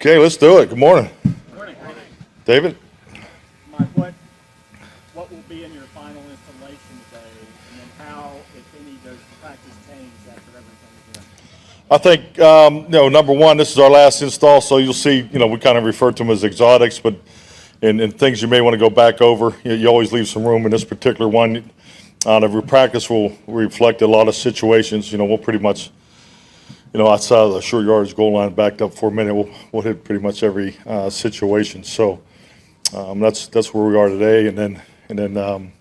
Okay, let's do it. Good morning. Good morning. David? Mike, what will be in your final installation today, and then how, if any, does practice change after everything is done? I think, number one, this is our last install, so you'll see, we kind of refer to them as exotics, but and things you may want to go back over. You always leave some room in this particular one. Every practice will reflect a lot of situations. We'll pretty much, outside of the short yardage goal line, backed up for a minute, we'll hit pretty much every situation. So that's where we are today, and then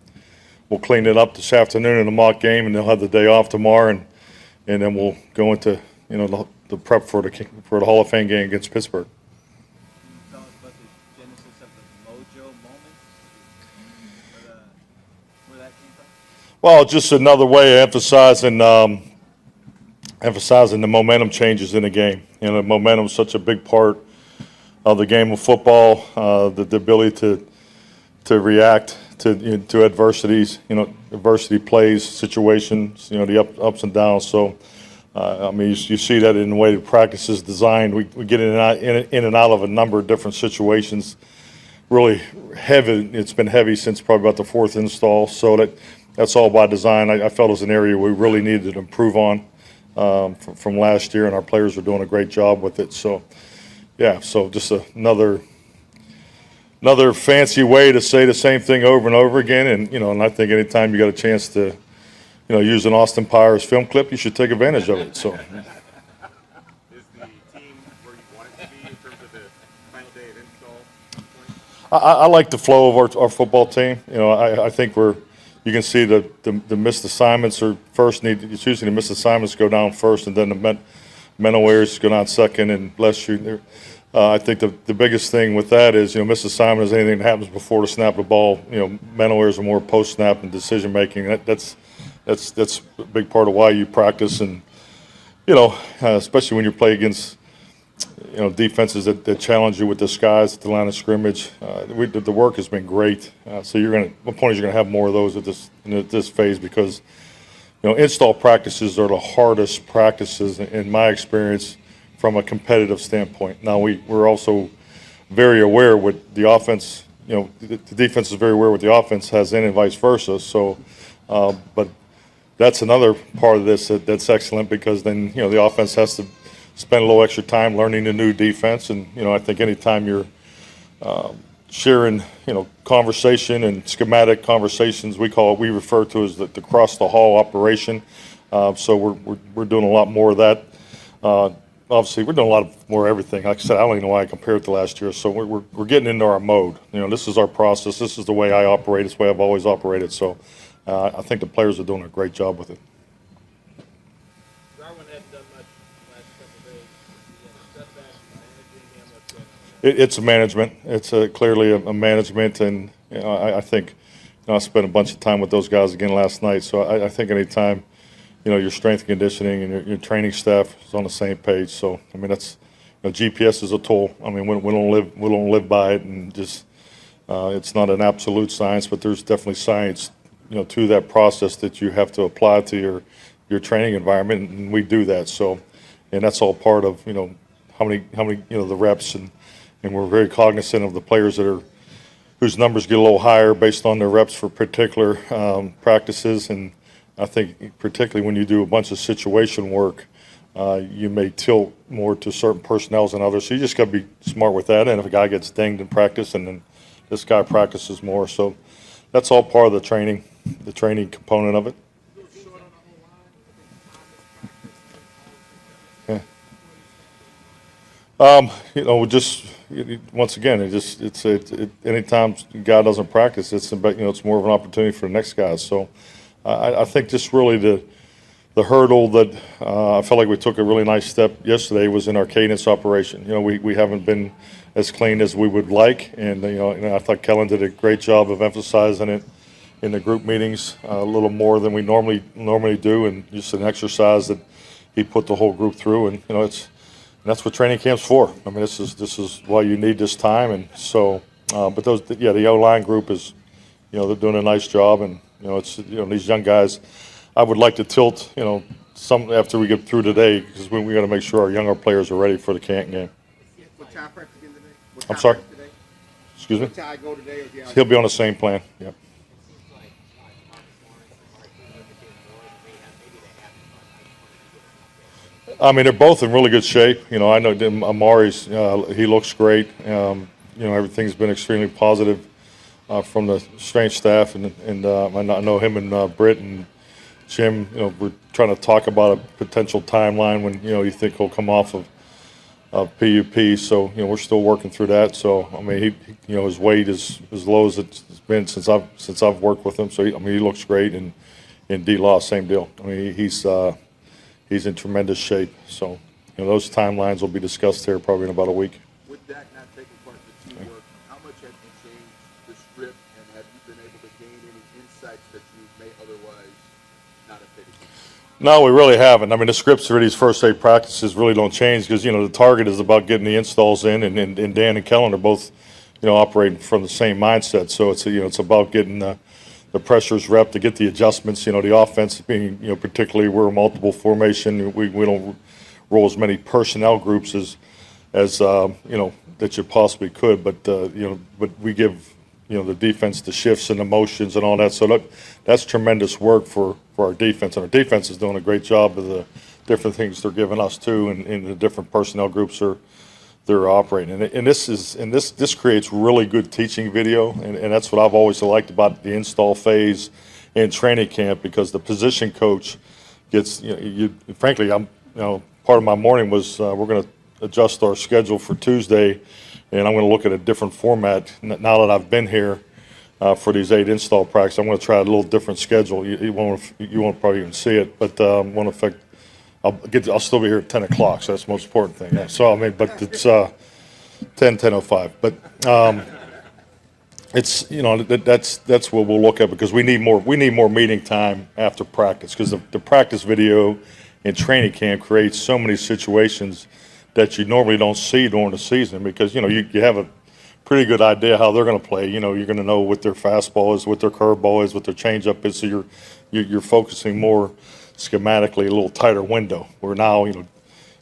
we'll clean it up this afternoon in the mock game, and they'll have the day off tomorrow, and then we'll go into the prep for the Hall of Fame game against Pittsburgh. Can you tell us about the genesis of the mojo moment, where that came from? Well, just another way of emphasizing the momentum changes in the game. Momentum is such a big part of the game of football. The ability to react to adversities. Adversity plays, situations. The ups and downs. So, you see that in the way the practice is designed. We get in and out of a number of different situations. Really heavy. It's been heavy since probably about the fourth install. So that's all by design. I felt it was an area we really needed to improve on from last year, and our players are doing a great job with it. So, yeah. So just another fancy way to say the same thing over and over again. And I think anytime you got a chance to use an Austin Powers film clip, you should take advantage of it. So. Is the team where you want it to be in terms of the final day of install? I like the flow of our football team. I think you can see the missed assignments are first. It's usually the missed assignments go down first, and then the mental errors go down second, and bless you. I think the biggest thing with that is missed assignment is anything that happens before the snap of the ball. Mental errors are more post snap and decision making. That's a big part of why you practice, and especially when you play against defenses that challenge you with disguise at the line of scrimmage. The work has been great. So my point is you're going to have more of those at this phase, because install practices are the hardest practices in my experience from a competitive standpoint. Now we're also very aware what the offense. The defense is very aware what the offense has in, and vice versa. So, but that's another part of this that's excellent, because then the offense has to spend a little extra time learning the new defense. And I think anytime you're sharing conversation and schematic conversations, we refer to as the cross the hall operation. So we're doing a lot more of that. Obviously, we're doing a lot more everything. Like I said, I don't even know why I compared it to last year. So we're getting into our mode. This is our process. This is the way I operate. It's the way I've always operated. So I think the players are doing a great job with it. Darwin hadn't done much the last couple of days. Setbacks, managing him, what's going on? It's a management. It's clearly a management, and I think I spent a bunch of time with those guys again last night. So I think anytime your strength and conditioning and your training staff is on the same page. So that's GPS is a tool. We don't live by it, and just it's not an absolute science, but there's definitely science to that process that you have to apply to your training environment, and we do that. So, and that's all part of how many the reps, and we're very cognizant of the players whose numbers get a little higher based on their reps for particular practices. And I think particularly when you do a bunch of situation work, you may tilt more to certain personnels than others. So you just got to be smart with that. And if a guy gets dinged in practice, and then this guy practices more, so that's all part of the training component of it. Just once again, anytime a guy doesn't practice, it's more of an opportunity for the next guy. So I think just really the hurdle that I felt like we took a really nice step yesterday was in our cadence operation. We haven't been as clean as we would like, and I thought Kellen did a great job of emphasizing it in the group meetings a little more than we normally do, and just an exercise that he put the whole group through, and that's what training camp's for. This is why you need this time, and so but the O-line group is they're doing a nice job, and these young guys. I would like to tilt some after we get through today, because we got to make sure our younger players are ready for the Canton game. With time practice again today? What I'm time sorry? practice today? Excuse me? What time I go today? Or do y'all- He'll be on the same plan. Yeah. I mean, they're both in really good shape. You know, I know Amari's, he looks great. You know, everything's been extremely positive from the strength staff, and I know him and Britt and Jim, you know, we're trying to talk about a potential timeline when, you know, you think he'll come off of PUP. So, you know, we're still working through that. So, I mean, you know, his weight is as low as it's been since I've worked with him. So, I mean, he looks great, and D-Law, same deal. I mean, he's in tremendous shape. So, you know, those timelines will be discussed here probably in about a week. With Dak not taking part in the teamwork, how much have you changed the script, and have you been able to gain any insights that you may otherwise not have taken? No, we really haven't. I mean, the scripts for these first 8 practices really don't change because, you know, the target is about getting the installs in, and Dan and Kellen are both, you know, operating from the same mindset. So it's, you know, it's about getting the pressures rep to get the adjustments. You know, the offense being, you know, particularly we're a multiple formation. We don't roll as many personnel groups as you know, that you possibly could. But you know, but we give, you know, the defense the shifts and the motions and all that. So that's tremendous work for our defense, and our defense is doing a great job of the different things they're giving us too, and the different personnel groups they're operating. And this creates really good teaching video, and that's what I've always liked about the install phase in training camp, because the position coach gets, you know, frankly, I'm, you know, part of my morning was we're going to adjust our schedule for Tuesday, and I'm going to look at a different format now that I've been here for these 8 install practices. I'm going to try a little different schedule. You won't probably even see it, but won't affect. I'll still be here at 10 o'clock, so that's the most important thing. Yeah. So I mean, but it's 10:05. But it's, you know, that's what we'll look at, because we need more meeting time after practice, because the practice video in training camp creates so many situations that you normally don't see during the season, because, you know, you have a pretty good idea how they're going to play. You know, you're going to know what their fastball is, what their curveball is, what their changeup is. So you're focusing more schematically, a little tighter window. Where now, you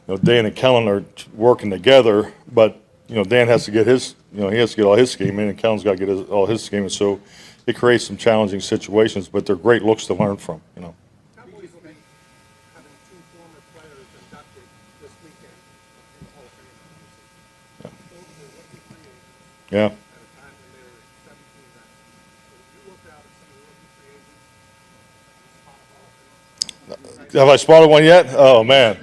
know, Dan and Kellen are working together, but, you know, Dan has to get his, you know, he has to get all his scheme in, and Kellen's got to get all his scheme in. So it creates some challenging situations, but they're great looks to learn from. You know. Cowboys will be having 2 former players inducted this weekend in the Hall of Fame. Both were rookie free agents Yeah. at a time when they were 17 then. So if you looked out at some of the rookie free agents, Have I spotted one yet? Oh man,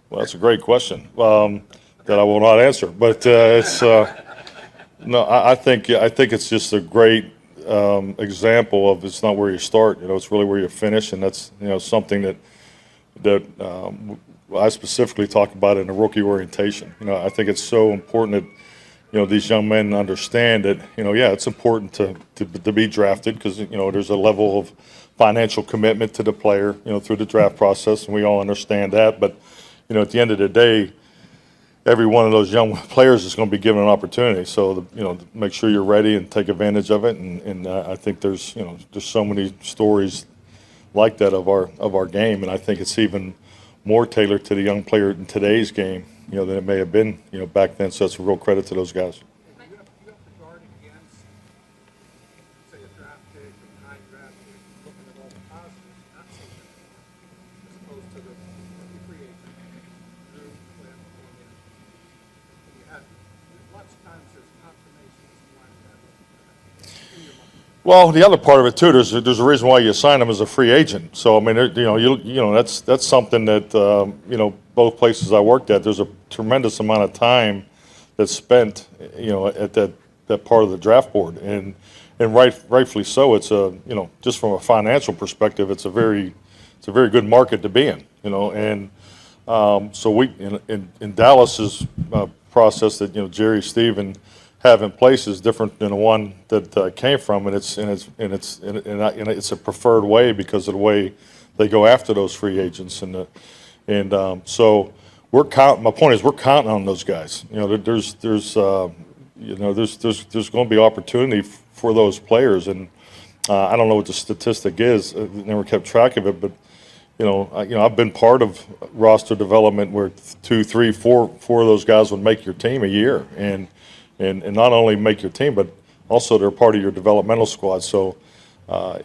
well, that's a great question that I will not answer. But it's no, I think it's just a great example of, it's not where you start. You know, it's really where you finish, and that's, you know, something that I specifically talk about in the rookie orientation. You know, I think it's so important that, you know, these young men understand that, you know, yeah, it's important to be drafted, because, you know, there's a level of financial commitment to the player, you know, through the draft process, and we all understand that. But, you know, at the end of the day, every one of those young players is going to be given an opportunity. So, you know, make sure you're ready and take advantage of it. And I think there's, you know, there's so many stories like that of our game, and I think it's even more tailored to the young player in today's game, you know, than it may have been, you know, back then. So that's a real credit to those guys. you have to guard against, say, a draft pick, a high draft pick, looking at all the positives, not so negative, as opposed to the rookie free agent, Drew, Clint, going in. You have lots of times there's confirmations you want to have in your mind. Well, the other part of it too, there's a reason why you sign him as a free agent. So I mean, you know, you know, that's something that you know, both places I worked at, there's a tremendous amount of time that's spent, you know, at that part of the draft board, and rightfully so. It's a, you know, just from a financial perspective, it's a very good market to be in, you know. And so we in Dallas's process that, you know, Jerry, Steve, and have in place is different than the one that came from, and it's a preferred way because of the way they go after those free agents, so we're counting. My point is, we're counting on those guys. You know, there's going to be opportunity for those players, and I don't know what the statistic is. I never kept track of it, but I've been part of roster development where 2, 3, 4 of those guys would make your team a year, and not only make your team, but also they're part of your developmental squad. So, I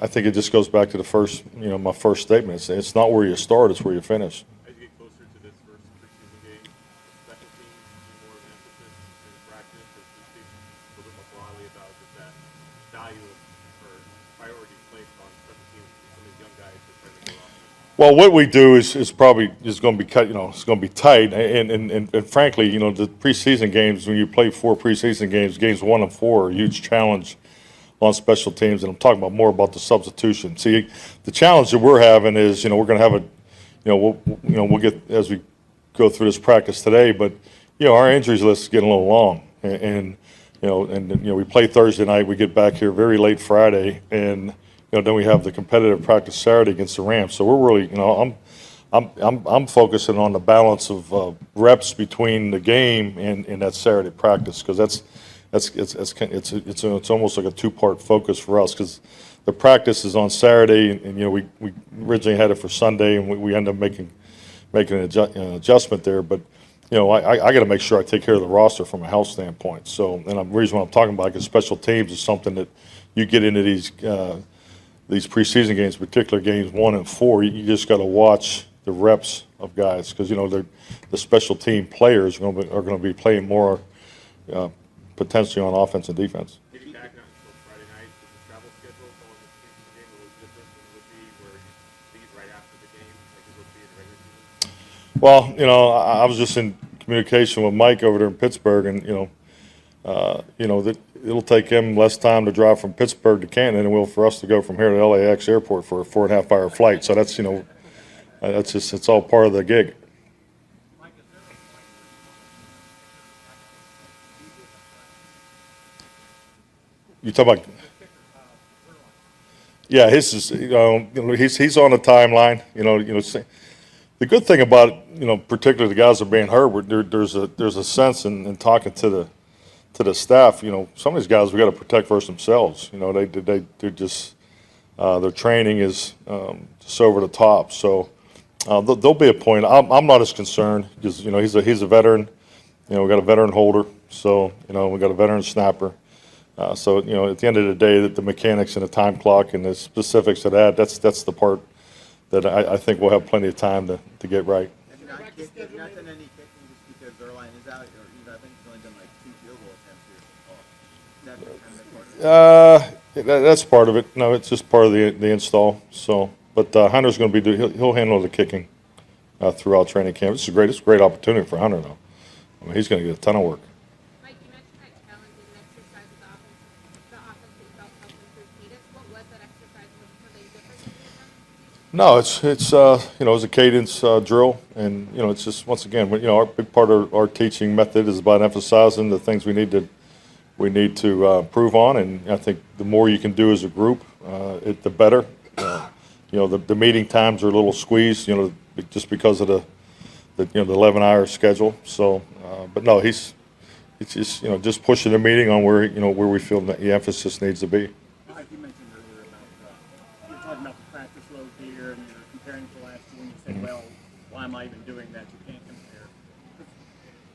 think it just goes back to the first, my first statement. It's not where you start; it's where you finish. As you get closer to this first preseason game, special teams be more of an emphasis in practice, as we speak a little bit more broadly about just that value or priority placed on special teams for some of these young guys that try to go off. Well, what we do is probably is going to be cut. It's going to be tight, and frankly, the preseason games, when you play 4 preseason games, games 1 and 4 are a huge challenge on special teams, and I'm talking more about the substitution. See, the challenge that we're having is, we're going to have we'll get as we go through this practice today, but our injuries list is getting a little long, and we play Thursday night, we get back here very late Friday, and then we have the competitive practice Saturday against the Rams. So we're really, I'm focusing on the balance of reps between the game and that Saturday practice, because it's almost like a 2-part focus for us, because the practice is on Saturday, and we originally had it for Sunday, and we ended up making an adjustment there. But I got to make sure I take care of the roster from a health standpoint. So, and the reason why I'm talking about it is special teams is something that you get into these preseason games, particular games 1 and 4. You just got to watch the reps of guys, because the special team players are going to be playing more. Potentially on offense and defense. Maybe back on until Friday night, is the travel schedule following the preseason game a little different than it would be where you leave right after the game, like it would be in the regular season? Well, I was just in communication with Mike over there in Pittsburgh, and that it'll take him less time to drive from Pittsburgh to Canton than it will for us to go from here to LAX airport for a 4.5-hour flight. So that's it's all part of the gig. You talk about? Yeah, his is. He's on the timeline. The good thing about particularly the guys that are being hurt, there's a sense in talking to the staff. Some of these guys we got to protect versus themselves. They're just their training is just over the top. So there'll be a point. I'm not as concerned because he's a veteran. We got a veteran holder, so we got a veteran snapper. So at the end of the day, that the mechanics and the time clock and the specifics of that's the part that I think we'll have plenty of time to get right. Have you not done any kicking just because their line is out, or I think he's only done like 2 field goal attempts here so far? Is that kind of part of it? That's part of it. No, it's just part of the install. So, but Hunter's going to he'll handle the kicking throughout training camp. It's a great opportunity for Hunter though. I mean, he's going to get a ton of work. Mike, you mentioned that challenge and exercise with the offense that you felt helped improve cadence. What was that exercise? Was it something different than you've done? No, it's a cadence drill, and it's just once again, our big part of our teaching method is about emphasizing the things we need to improve on, and I think the more you can do as a group, the better. The meeting times are a little squeezed, just because of the 11-hour schedule. So, but no, it's just pushing the meeting on where we feel that the emphasis needs to be. Mike, you mentioned earlier about you're talking about the practice load here, and you're comparing to last year, and you said, well, why am I even doing that? You can't compare.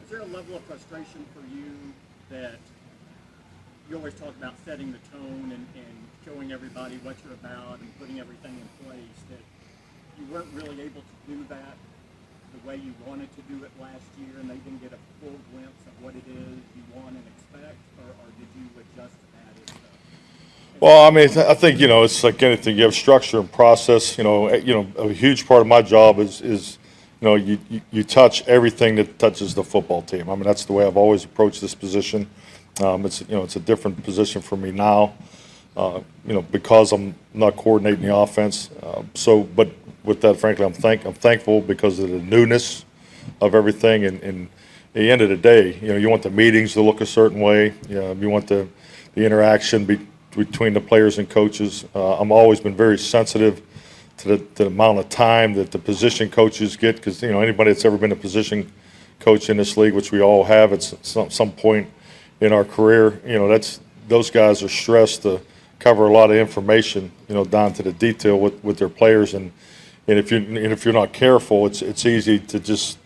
Is there a level of frustration for you that you always talk about setting the tone and showing everybody what you're about and putting everything in place, that you weren't really able to do that the way you wanted to do it last year, and they didn't get a full glimpse of what it is you want and expect, or did you adjust to that? Well, I mean, I think it's like anything. You have structure and process. A huge part of my job is you touch everything that touches the football team. I mean, that's the way I've always approached this position. It's a different position for me now, because I'm not coordinating the offense. But with that, frankly, I'm thankful because of the newness of everything. And at the end of the day, you want the meetings to look a certain way. You want the interaction between the players and coaches. I'm always been very sensitive to the amount of time that the position coaches get, because anybody that's ever been a position coach in this league, which we all have at some point in our career, those guys are stressed to cover a lot of information, down to the detail with their players, and if you're not careful, it's easy to just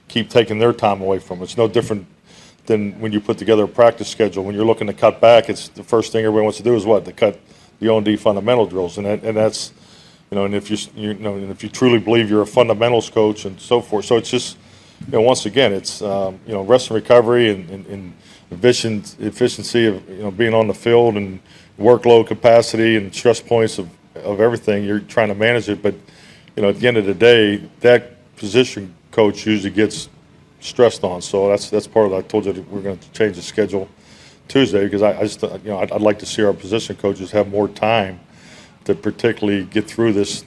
keep taking their time away from it. It's no different than when you put together a practice schedule. When you're looking to cut back, it's the first thing everybody wants to do is what? To cut the O&D fundamental drills, and that's, and if and if you truly believe you're a fundamentals coach and so forth. So it's just, once again, it's rest and recovery and efficiency of being on the field and workload capacity and stress points of everything. You're trying to manage it, but at the end of the day, that position coach usually gets stressed on. So that's part of that. I told you that we're going to change the schedule Tuesday, because I just I'd like to see our position coaches have more time to particularly get through this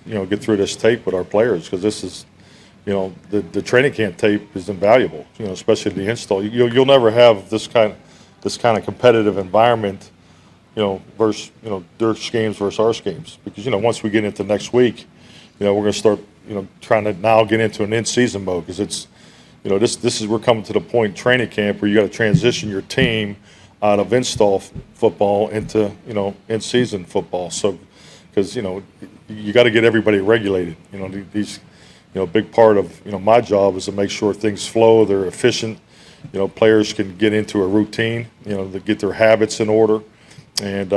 tape with our players, because this is the training camp tape is invaluable, especially the install. You'll never have this kind of competitive environment, versus their schemes versus our schemes, because once we get into next week, we're going to start trying to now get into an in-season mode, because it's this is, we're coming to the point in training camp where you got to transition your team out of install football into in-season football. So because you got to get everybody regulated. These big part of my job is to make sure things flow, they're efficient. Players can get into a routine. To get their habits in order, and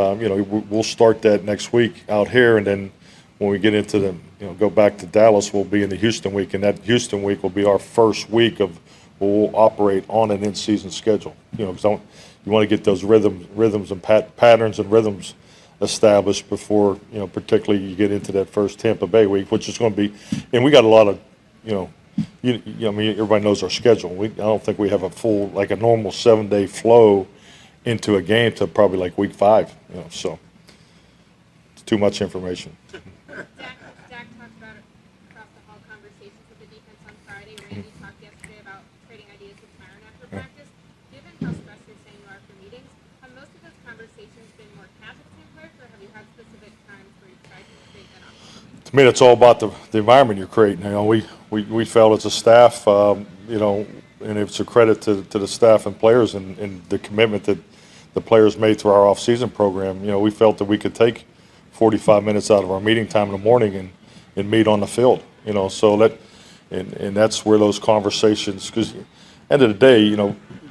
we'll start that next week out here, and then when we get into the go back to Dallas, we'll be in the Houston week, and that Houston week will be our first week of where we'll operate on an in-season schedule. Because you want to get those rhythms and patterns and rhythms established before particularly you get into that first Tampa Bay week, which is going to be, and we got a lot of everybody knows our schedule. I don't think we have a full, like a normal 7-day flow into a game to probably like week 5. So it's too much information. Dak talked about it across the hall conversations with the defense on Friday. Randy talked yesterday about trading ideas with Myron after practice. Given how stressed you're saying you are for meetings, have most of those conversations been more casual between players, or have you had specific times where you've tried to create that opportunity? To me, it's all about the environment you're creating. We felt as a staff, and it's a credit to the staff and players and the commitment that the players made through our off-season program. We felt that we could take 45 minutes out of our meeting time in the morning and meet on the field. So and that's where those conversations, because end of the day,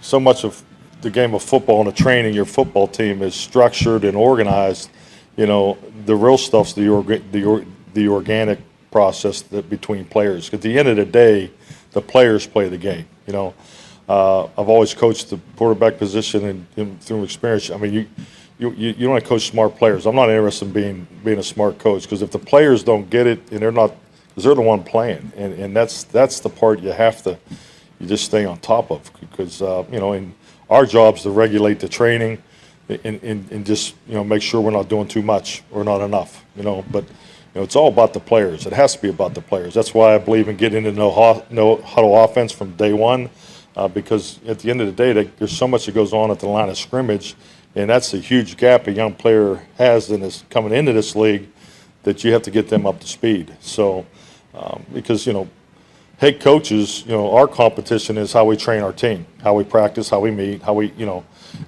so much of the game of football and the training, your football team is structured and organized. The real stuff's the organic process between players. At the end of the day, the players play the game. I've always coached the quarterback position and through experience. I mean, you want to coach smart players. I'm not interested in being a smart coach, because if the players don't get it and they're not, because they're the one playing, and that's the part you just stay on top of, because and our job is to regulate the training and just make sure we're not doing too much or not enough. But it's all about the players. It has to be about the players. That's why I believe in getting into no huddle offense from day one, because at the end of the day, there's so much that goes on at the line of scrimmage, and that's a huge gap a young player has coming into this league, that you have to get them up to speed. So, because head coaches, our competition is how we train our team, how we practice, how we meet, how we,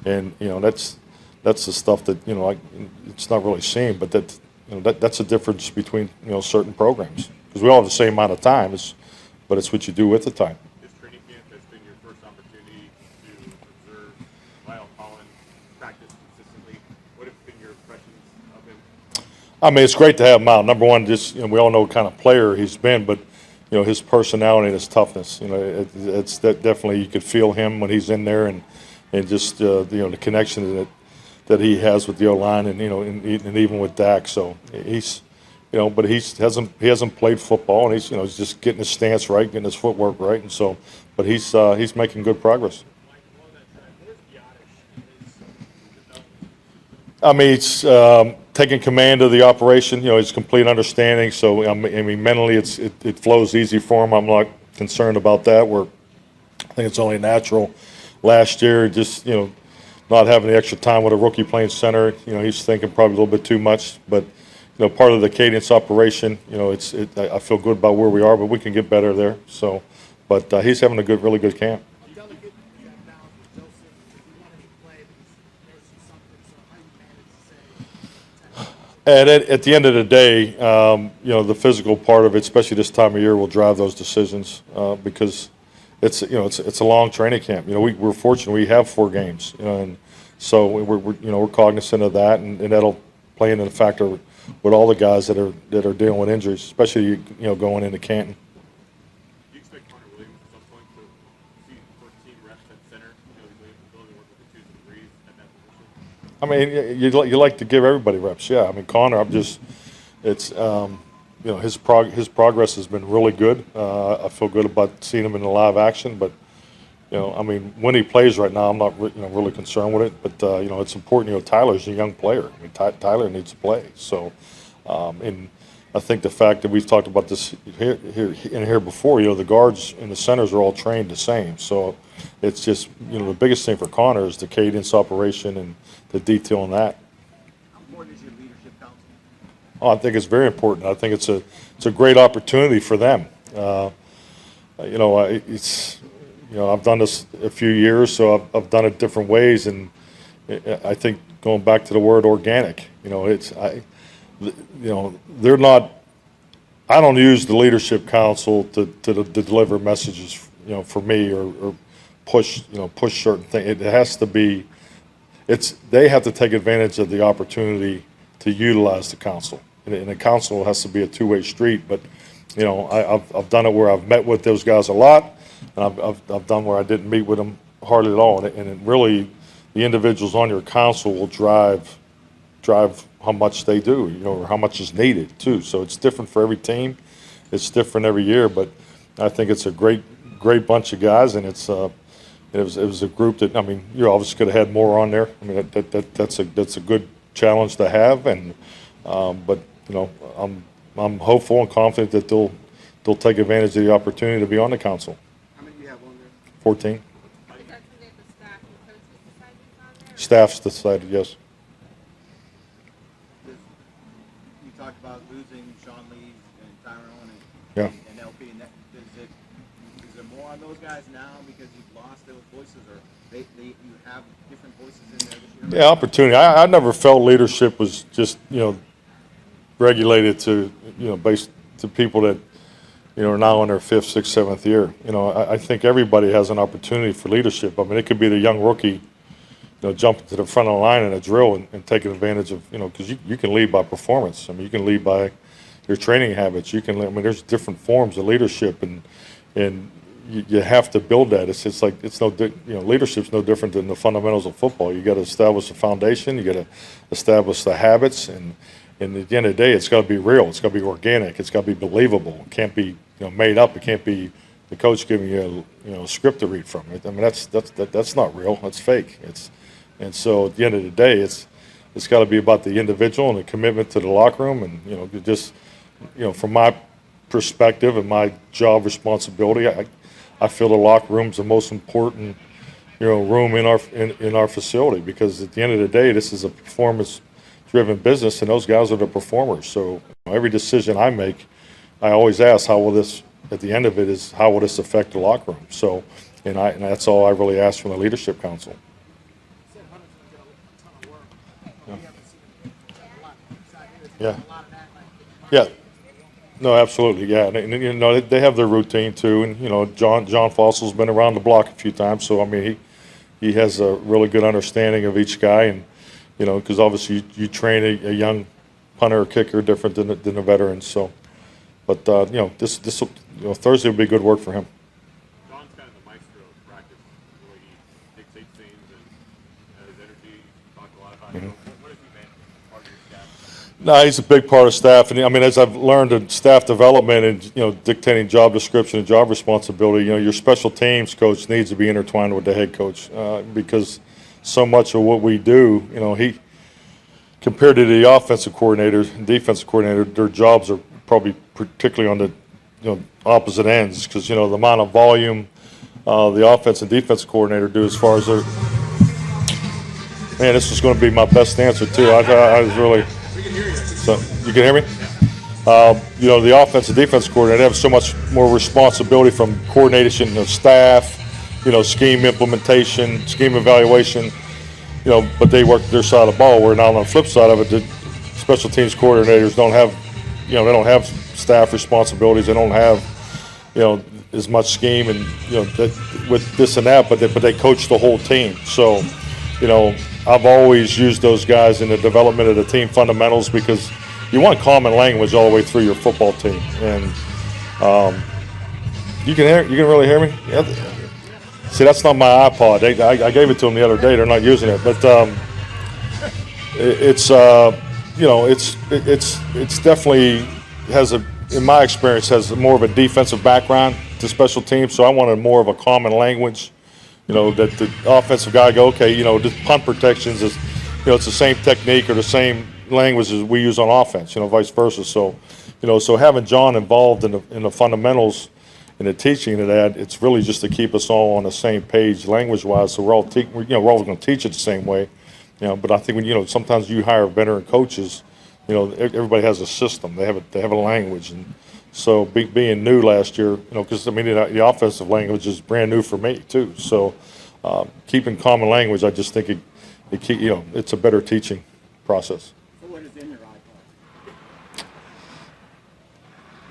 and that's the stuff that it's not really seen, but that's the difference between certain programs, because we all have the same amount of time, but it's what you do with the time. This training camp has been your first opportunity to observe Lyle Collins practice consistently. What have been your impressions of him? I mean, it's great to have him out. Number one, just we all know what kind of player he's been, but his personality and his toughness. It's that definitely you could feel him when he's in there, and just the connection that he has with the O-line, and and even with Dak. So he's but he hasn't played football, and he's just getting his stance right, getting his footwork right, and so but he's making good progress. I mean, it's taking command of the operation. His complete understanding. So I mean, mentally, it flows easy for him. I'm not concerned about that. I think it's only natural. Last year, just not having the extra time with a rookie playing center, he's thinking probably a little bit too much. But part of the cadence operation, I feel good about where we are, but we can get better there. So, but he's having a really good camp. At the end of the day, the physical part of it, especially this time of year, will drive those decisions because it's a long training camp. We're fortunate we have 4 games, and so we're cognizant of that, and that'll play into the factor with all the guys that are dealing with injuries, especially going into Canton. Do you expect Connor Williams at some point to see first team reps at center? He's willing to work with the 2s and 3s at that position. I mean, you like to give everybody reps, yeah. I mean, Connor, his progress has been really good. I feel good about seeing him in the live action, but when he plays right now, I'm not really concerned with it. But it's important. Tyler's a young player. I mean, Tyler needs to play. So, and I think the fact that we've talked about this here before, the guards and the centers are all trained the same. So, it's just the biggest thing for Connor is the cadence operation and the detail in that. How important is your leadership council? Oh, I think it's very important. I think it's a great opportunity for them. I've done this a few years, so I've done it different ways, and I think going back to the word organic, they're not. I don't use the leadership council to deliver messages, for me or push certain things. It has to be. They have to take advantage of the opportunity to utilize the council, and the council has to be a two-way street. But I've done it where I've met with those guys a lot. And I've done where I didn't meet with them hardly at all, and it really, the individuals on your council will drive how much they do, or how much is needed too. So it's different for every team, it's different every year. But I think it's a great bunch of guys, and it was a group that, I mean, you obviously could have had more on there. I mean, that's a good challenge to have, and but I'm hopeful and confident that they'll take advantage of the opportunity to be on the council. 14. Is that something that the staff and coaches decided on there? Staff's decided, yes. You talked about losing Sean Lee and Tyrone Yeah. and LP. And is there more on those guys now because you've lost those voices, or you have different voices in there this year? Yeah, opportunity. I never felt leadership was just, regulated to, based to people that, are now in their 5th, 6th, 7th year. I think everybody has an opportunity for leadership. I mean, it could be the young rookie, jumping to the front of the line in a drill and taking advantage of, because you can lead by performance. I mean, you can lead by your training habits. There's different forms of leadership, and you have to build that. Leadership's no different than the fundamentals of football. You got to establish a foundation. You got to establish the habits, and at the end of the day, it's got to be real. It's got to be organic. It's got to be believable. It can't be made up. It can't be the coach giving you a script to read from. I mean, that's not real. That's fake. And so at the end of the day, it's got to be about the individual and the commitment to the locker room, and from my perspective and my job responsibility, I feel the locker room's the most important room in our facility, because at the end of the day, this is a performance-driven business, and those guys are the performers. So every decision I make, I always ask, how will this affect the locker room? So, and that's all I really ask from the leadership council. You said Hunter's gonna get a ton of work. Yeah. We haven't seen him a lot inside here. Yeah. A lot of that, like, Yeah. No, absolutely, yeah. And they have their routine too, and John Fossil's been around the block a few times, so I mean he has a really good understanding of each guy, and because obviously you train a young punter or kicker different than the veterans. So, but this Thursday will be good work for him. John's kind of the maestro of practice, the way he dictates things and his energy. Talk a lot about him. What has he been part of your staff? No, he's a big part of staff, and I mean, as I've learned in staff development and dictating job description and job responsibility, your special teams coach needs to be intertwined with the head coach, because so much of what we do, he compared to the offensive coordinator and defensive coordinator, their jobs are probably particularly on the opposite ends, because the amount of volume the offense and defensive coordinator do as far as their. Man, this was going to be my best answer too. I was really. So you can hear me? The offensive defense coordinator have so much more responsibility from coordination of staff, scheme implementation, scheme evaluation, but they work their side of the ball. Where now on the flip side of it, the special teams coordinators don't have, they don't have staff responsibilities. They don't have, as much scheme and, with this and that, but they coach the whole team. So, I've always used those guys in the development of the team fundamentals because you want common language all the way through your football team. And you can really hear me? Yeah. See, that's not my iPod. I gave it to them the other day. They're not using it, but it's definitely has in my experience, has more of a defensive background to special teams. So I wanted more of a common language. That the offensive guy go, okay, just punt protections is, it's the same technique or the same language as we use on offense, vice versa. So, so having John involved in the fundamentals and the teaching of that, it's really just to keep us all on the same page language-wise. So we're all, we're all going to teach it the same way, But I think when sometimes you hire veteran coaches, everybody has a system. They have a language, and so being new last year, because the offensive language is brand new for me too. So keeping common language, I just think it's a better teaching process. So what is in your iPod?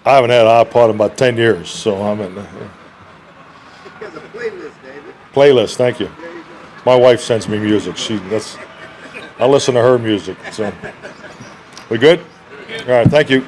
I haven't had an iPod in about 10 years, so I'm in. Because of playlist, David. Playlist, thank you. There you go. My wife sends me music. I listen to her music. So we good? All right, thank you.